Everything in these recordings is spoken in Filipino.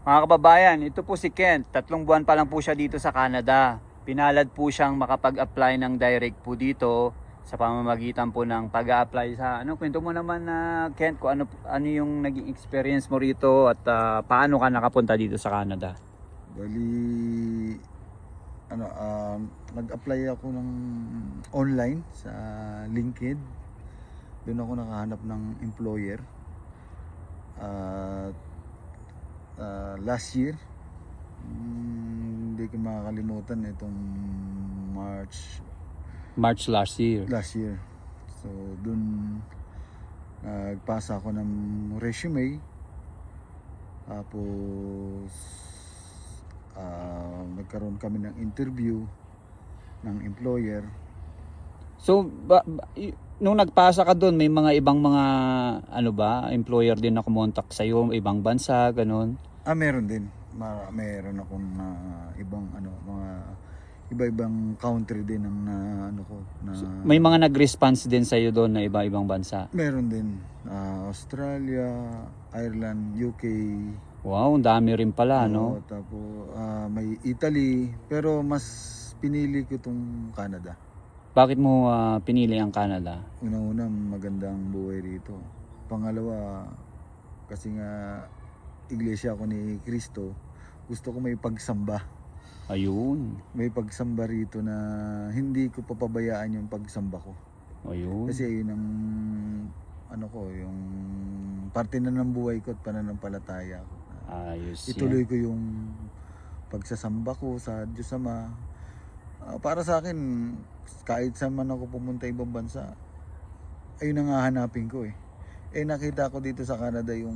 Mga kababayan, ito po si Kent. 3 buwan pa lang po siya dito sa Canada. Pinalad po siyang makapag-apply ng direct po dito sa pamamagitan po ng pag-a-apply sa kwento mo naman na Kent kung ano yung naging experience mo rito at paano ka nakapunta dito sa Canada. Bali, nag-apply ako ng online sa LinkedIn. Doon ako nakahanap ng employer. At last year, hindi ko makakalimutan itong March last year. So, doon nagpasa ako ng resume. Tapos nagkaroon kami ng interview ng employer. So, nung nagpasa ka doon, may mga ibang mga employer din na kumontak sa iyo, ibang bansa, ganun. Meron din. Meron akong ibang mga iba-ibang country din ang May mga nag-response din sa iyo doon na iba-ibang bansa. Meron din. Australia, Ireland, UK. Wow, ang dami rin pala, no? Tapos may Italy, pero mas pinili ko itong Canada. Bakit mo pinili ang Canada? Una-una, magandang buhay rito. Pangalawa, kasi nga iglesia ako ni Cristo, gusto ko may pagsamba. Ayun. May pagsamba rito na hindi ko papabayaan yung pagsamba ko. Ayun. Kasi yun ang yung parte na ng buhay ko at pananampalataya ko. Ayos Ituloy yan. ko yung pagsasamba ko sa Diyos Ama. Para sa akin, kahit saan man ako pumunta ibang bansa, ayun ang hahanapin ko eh. Nakita ko dito sa Canada yung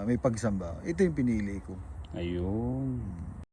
may pagsamba. Ito yung pinili ko. Ayun.